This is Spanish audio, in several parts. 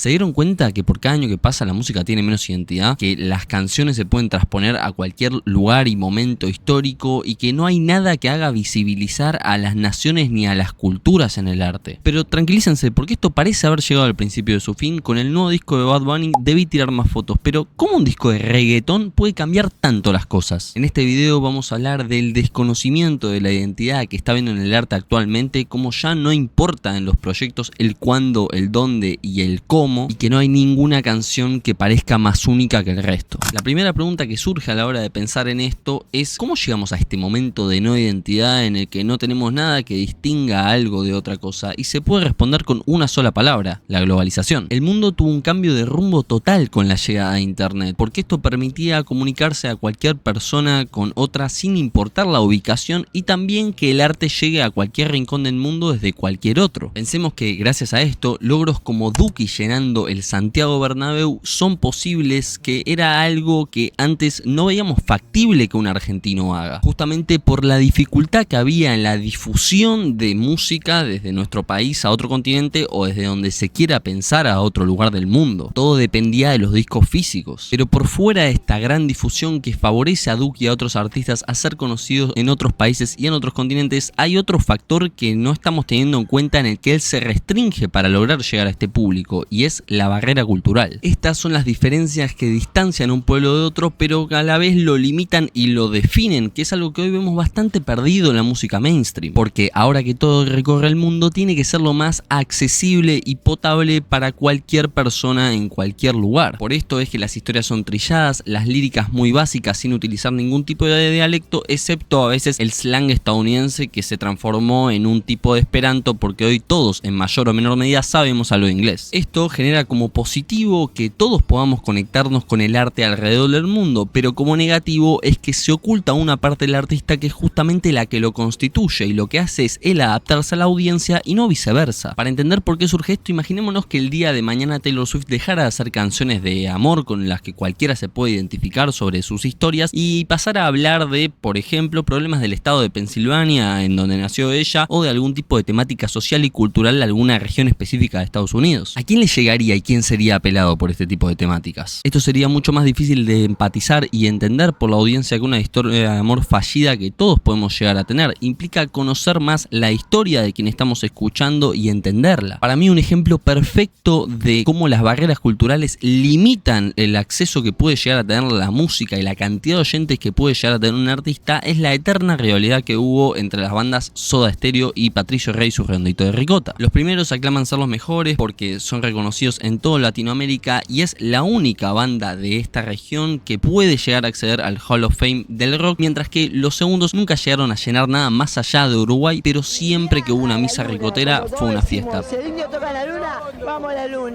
¿Se dieron cuenta que por cada año que pasa la música tiene menos identidad? Que las canciones se pueden transponer a cualquier lugar y momento histórico y que no hay nada que haga visibilizar a las naciones ni a las culturas en el arte. Pero tranquilícense, porque esto parece haber llegado al principio de su fin. Con el nuevo disco de Bad Bunny debí tirar más fotos, pero ¿cómo un disco de reggaetón puede cambiar tanto las cosas? En este video vamos a hablar del desconocimiento de la identidad que está viendo en el arte actualmente, como ya no importa en los proyectos el cuándo, el dónde y el cómo, y que no hay ninguna canción que parezca más única que el resto. La primera pregunta que surge a la hora de pensar en esto es ¿cómo llegamos a este momento de no identidad en el que no tenemos nada que distinga algo de otra cosa? Y se puede responder con una sola palabra: la globalización. El mundo tuvo un cambio de rumbo total con la llegada a internet, porque esto permitía comunicarse a cualquier persona con otra sin importar la ubicación, y también que el arte llegue a cualquier rincón del mundo desde cualquier otro. Pensemos que gracias a esto, logros como Duki llenando el Santiago Bernabéu son posibles, que era algo que antes no veíamos factible que un argentino haga, justamente por la dificultad que había en la difusión de música desde nuestro país a otro continente o desde donde se quiera pensar a otro lugar del mundo. Todo dependía de los discos físicos, pero por fuera de esta gran difusión que favorece a Duki y a otros artistas a ser conocidos en otros países y en otros continentes, hay otro factor que no estamos teniendo en cuenta, en el que él se restringe para lograr llegar a este público, y es la barrera cultural. Estas son las diferencias que distancian un pueblo de otro, pero a la vez lo limitan y lo definen, que es algo que hoy vemos bastante perdido en la música mainstream, porque ahora que todo recorre el mundo, tiene que ser lo más accesible y potable para cualquier persona en cualquier lugar. Por esto es que las historias son trilladas, las líricas muy básicas sin utilizar ningún tipo de dialecto, excepto a veces el slang estadounidense, que se transformó en un tipo de esperanto, porque hoy todos en mayor o menor medida sabemos algo de inglés. Esto genera como positivo que todos podamos conectarnos con el arte alrededor del mundo, pero como negativo es que se oculta una parte del artista que es justamente la que lo constituye, y lo que hace es él adaptarse a la audiencia y no viceversa. Para entender por qué surge esto, imaginémonos que el día de mañana Taylor Swift dejara de hacer canciones de amor con las que cualquiera se puede identificar sobre sus historias y pasara a hablar de, por ejemplo, problemas del estado de Pensilvania, en donde nació ella, o de algún tipo de temática social y cultural de alguna región específica de Estados Unidos. ¿A quién le llegaría y quién sería apelado por este tipo de temáticas? Esto sería mucho más difícil de empatizar y entender por la audiencia que una historia de amor fallida que todos podemos llegar a tener. Implica conocer más la historia de quien estamos escuchando y entenderla. Para mí, un ejemplo perfecto de cómo las barreras culturales limitan el acceso que puede llegar a tener la música y la cantidad de oyentes que puede llegar a tener un artista es la eterna rivalidad que hubo entre las bandas Soda Stereo y Patricio Rey y su Redondito de Ricota. Los primeros aclaman ser los mejores porque son reconocidos en toda Latinoamérica y es la única banda de esta región que puede llegar a acceder al Hall of Fame del rock, mientras que los segundos nunca llegaron a llenar nada más allá de Uruguay, pero siempre que hubo una misa ricotera fue una fiesta.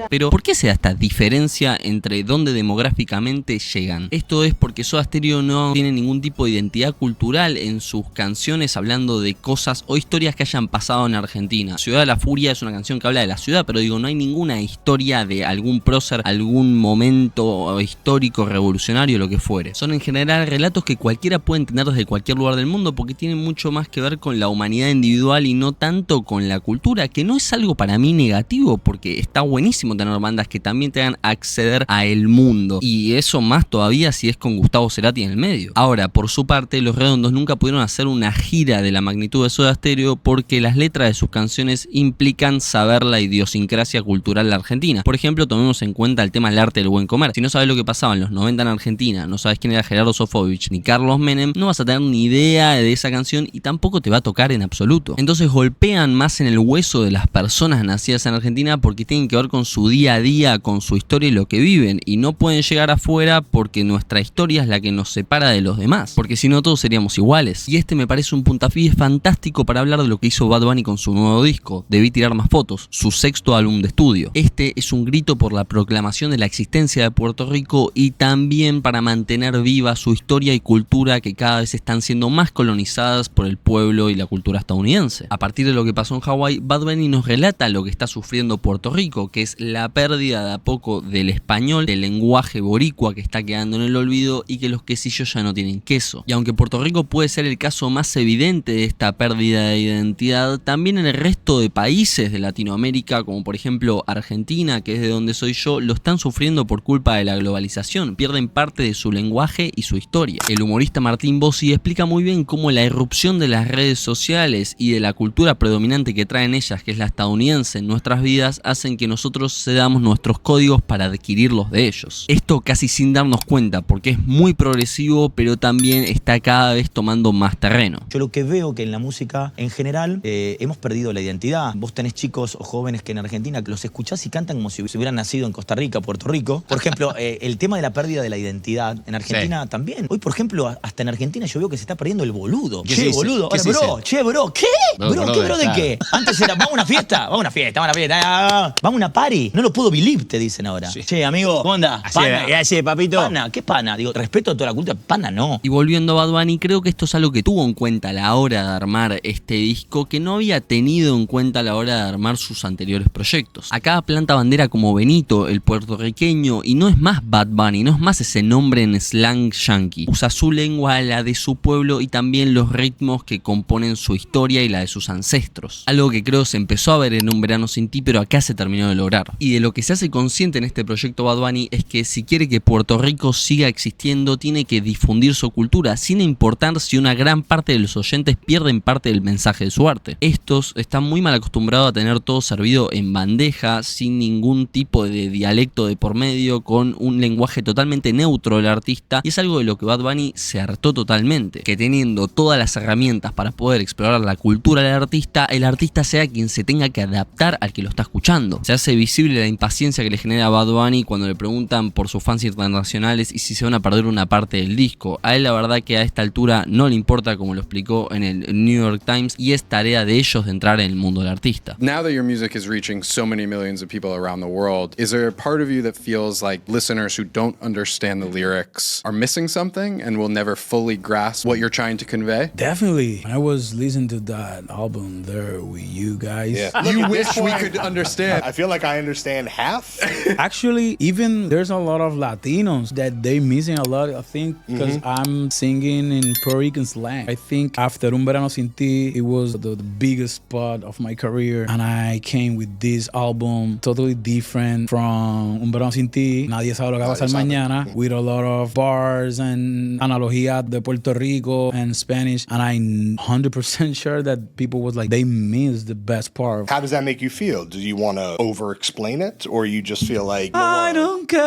Pero ¿por qué se da esta diferencia entre dónde demográficamente llegan? Esto es porque Soda Stereo no tiene ningún tipo de identidad cultural en sus canciones, hablando de cosas o historias que hayan pasado en Argentina. Ciudad de la Furia es una canción que habla de la ciudad, pero digo, no hay ninguna historia de algún prócer, algún momento histórico, revolucionario, lo que fuere. Son en general relatos que cualquiera puede entender desde cualquier lugar del mundo, porque tienen mucho más que ver con la humanidad individual y no tanto con la cultura, que no es algo para mí negativo, porque está buenísimo tener bandas que también te hagan acceder a el mundo, y eso más todavía si es con Gustavo Cerati en el medio. Ahora, por su parte, Los Redondos nunca pudieron hacer una gira de la magnitud de Soda Stereo porque las letras de sus canciones implican saber la idiosincrasia cultural de Argentina. Por ejemplo, tomemos en cuenta el tema del arte del buen comer. Si no sabes lo que pasaba en los 90 en Argentina, no sabes quién era Gerardo Sofovich ni Carlos Menem, no vas a tener ni idea de esa canción y tampoco te va a tocar en absoluto. Entonces golpean más en el hueso de las personas nacidas en Argentina porque tienen que ver con su día a día, con su historia y lo que viven, y no pueden llegar afuera porque nuestra historia es la que nos separa de los demás, porque si no todos seríamos iguales. Y este me parece un puntapié fantástico para hablar de lo que hizo Bad Bunny con su nuevo disco, Debí tirar más fotos, su sexto álbum de estudio. Este es un grito por la proclamación de la existencia de Puerto Rico y también para mantener viva su historia y cultura, que cada vez están siendo más colonizadas por el pueblo y la cultura estadounidense. A partir de lo que pasó en Hawái, Bad Bunny nos relata lo que está sufriendo Puerto Rico, que es la pérdida de a poco del español, del lenguaje boricua que está quedando en el olvido, y que los quesillos ya no tienen queso. Y aunque Puerto Rico puede ser el caso más evidente de esta pérdida de identidad, también en el resto de países de Latinoamérica, como por ejemplo Argentina, Argentina, que es de donde soy yo, lo están sufriendo por culpa de la globalización, pierden parte de su lenguaje y su historia. El humorista Martín Bossi explica muy bien cómo la irrupción de las redes sociales y de la cultura predominante que traen ellas, que es la estadounidense, en nuestras vidas, hacen que nosotros cedamos nuestros códigos para adquirir los de ellos. Esto casi sin darnos cuenta, porque es muy progresivo, pero también está cada vez tomando más terreno. Yo lo que veo que en la música en general hemos perdido la identidad. Vos tenés chicos o jóvenes que en Argentina que los escuchás y cantan como si hubieran nacido en Costa Rica, Puerto Rico. Por ejemplo, el tema de la pérdida de la identidad en Argentina también. Hoy, por ejemplo, hasta en Argentina yo veo que se está perdiendo el boludo. Che, boludo. Ahora, bro, ¿qué? Bro, ¿de qué? Antes era, vamos a una fiesta, vamos a una fiesta. Vamos a una party. No lo puedo believe, te dicen ahora. Sí. Che, amigo, ¿cómo andás? Así, papito. Pana, ¿qué pana? Digo, respeto a toda la cultura, pana no. Y volviendo a Bad Bunny, creo que esto es algo que tuvo en cuenta a la hora de armar este disco, que no había tenido en cuenta a la hora de armar sus anteriores proyectos. Acá planta bandera como Benito, el puertorriqueño, y no es más Bad Bunny, no es más ese nombre en slang yankee. Usa su lengua, la de su pueblo y también los ritmos que componen su historia y la de sus ancestros. Algo que creo se empezó a ver en Un Verano Sin Ti, pero acá se terminó de lograr. Y de lo que se hace consciente en este proyecto Bad Bunny es que si quiere que Puerto Rico siga existiendo, tiene que difundir su cultura, sin importar si una gran parte de los oyentes pierden parte del mensaje de su arte. Estos están muy mal acostumbrados a tener todo servido en bandeja, sin ningún tipo de dialecto de por medio, con un lenguaje totalmente neutro del artista, y es algo de lo que Bad Bunny se hartó totalmente, que teniendo todas las herramientas para poder explorar la cultura del artista, el artista sea quien se tenga que adaptar al que lo está escuchando. Se hace visible la impaciencia que le genera a Bad Bunny cuando le preguntan por sus fans internacionales y si se van a perder una parte del disco. A él la verdad que a esta altura no le importa, como lo explicó en el New York Times, y es tarea de ellos de entrar en el mundo del artista. Now that your music is reaching so many millions of people around the world, is there a part of you that feels like listeners who don't understand the lyrics are missing something and will never fully grasp what you're trying to convey? Definitely. I was listening to that album there with you guys. Yeah. You wish we could understand. I feel like I understand half. Actually, even there's a lot of Latinos that they missing a lot, I think, because I'm singing in Puerto Rican slang. I think after Un Verano Sin Ti, it was the biggest part of my career, and I came with this album totally different from Un Verano Sin Ti, Nadie Sabe Lo Que Va a Pasar Mañana, with a lot of bars and analogías de Puerto Rico and Spanish, and I'm 100% sure that people was like, they missed the best part. How does that make you feel? Do you want to over-explain it, or you just feel like... I don't care.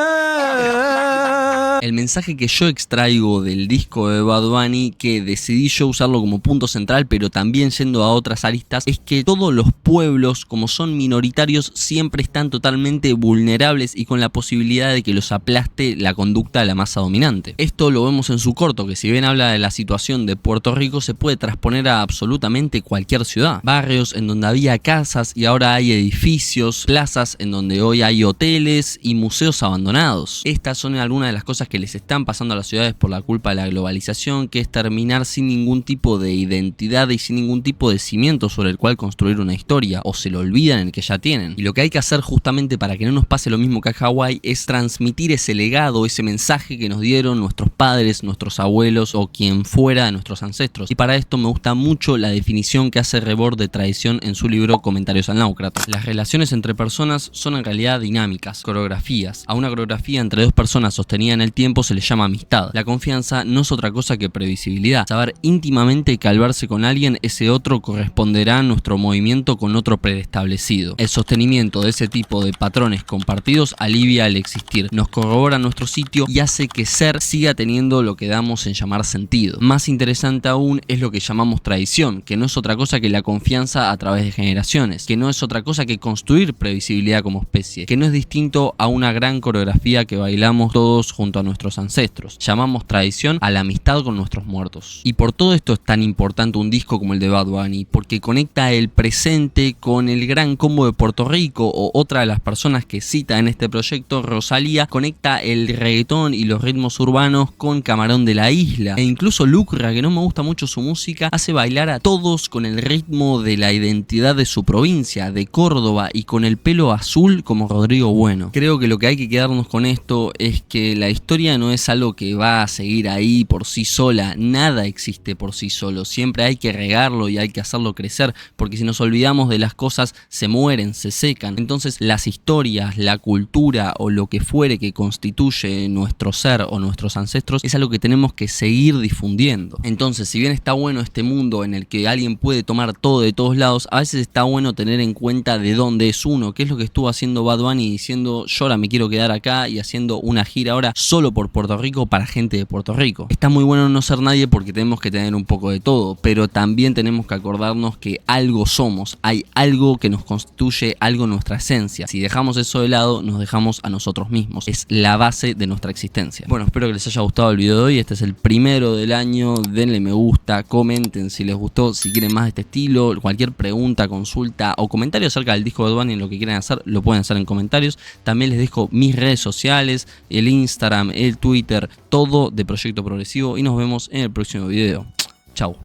El mensaje que yo extraigo del disco de Bad Bunny, que decidí yo usarlo como punto central, pero también yendo a otras aristas, es que todos los pueblos, como son minoritarios, siempre están totalmente vulnerables y con la posibilidad de que los aplaste la conducta de la masa dominante. Esto lo vemos en su corto, que si bien habla de la situación de Puerto Rico, se puede transponer a absolutamente cualquier ciudad. Barrios en donde había casas y ahora hay edificios, plazas en donde hoy hay hoteles y museos abandonados. Estas son algunas de las cosas que les están pasando a las ciudades por la culpa de la globalización, que es terminar sin ningún tipo de identidad y sin ningún tipo de cimiento sobre el cual construir una historia, o se lo olvidan el que ya tienen. Y lo que hay que hacer justamente para que no nos pase lo mismo que a Hawái es transmitir ese legado, ese mensaje que nos dieron nuestros padres, nuestros abuelos o quien fuera de nuestros ancestros. Y para esto me gusta mucho la definición que hace Rebord de tradición en su libro Comentarios al Náucrata. Las relaciones entre personas son en realidad dinámicas, coreografías. A una coreografía entre dos personas sostenida en el tiempo se le llama amistad. La confianza no es otra cosa que previsibilidad. Saber íntimamente que al verse con alguien, ese otro corresponderá a nuestro movimiento con otro preestablecido. El sostenimiento de ese tipo de patrones compartidos alivia el existir, nos corrobora nuestro sitio y hace que ser siga teniendo lo que damos en llamar sentido. Más interesante aún es lo que llamamos tradición, que no es otra cosa que la confianza a través de generaciones, que no es otra cosa que construir previsibilidad como especie, que no es distinto a una gran coreografía que bailamos todos junto a nuestros ancestros. Llamamos tradición a la amistad con nuestros muertos. Y por todo esto es tan importante un disco como el de Bad Bunny, porque conecta el presente con el gran combo de Puerto Rico, o otra de las personas que cita en este proyecto, Rosalía, conecta el reggaetón y los ritmos urbanos con Camarón de la Isla, e incluso Lucra, que no me gusta mucho su música, hace bailar a todos con con el ritmo de la identidad de su provincia, de Córdoba, y con el pelo azul como Rodrigo Bueno. Creo que lo que hay que quedarnos con esto es que la historia no es algo que va a seguir ahí por sí sola, nada existe por sí solo, siempre hay que regarlo y hay que hacerlo crecer, porque si nos olvidamos de las cosas se mueren, se secan. Entonces las historias, la cultura o lo que fuere que constituye nuestro ser o nuestros ancestros es algo que tenemos que seguir difundiendo. Entonces, si bien está bueno este mundo en el que alguien puede tomar todo de todos lados, a veces está bueno tener en cuenta de dónde es uno, qué es lo que estuvo haciendo Bad Bunny diciendo yo ahora me quiero quedar acá y haciendo una gira ahora solo por Puerto Rico para gente de Puerto Rico. Está muy bueno no ser nadie porque tenemos que tener un poco de todo, pero también tenemos que acordarnos que algo somos, hay algo que nos constituye, algo en nuestra esencia. Si dejamos eso de lado, nos dejamos a nosotros mismos. Es la base de nuestra existencia. Bueno, espero que les haya gustado el video de hoy. Este es el primero del año. Denle me gusta, comenten si les gustó, si quieren más de este estilo, cualquier pregunta, consulta o comentario acerca del disco de Bad Bunny, lo que quieran hacer, lo pueden hacer en comentarios. También les dejo mis redes sociales, el Instagram, el Twitter, todo de Proyecto Progresivo, y nos vemos en el próximo video. Chau.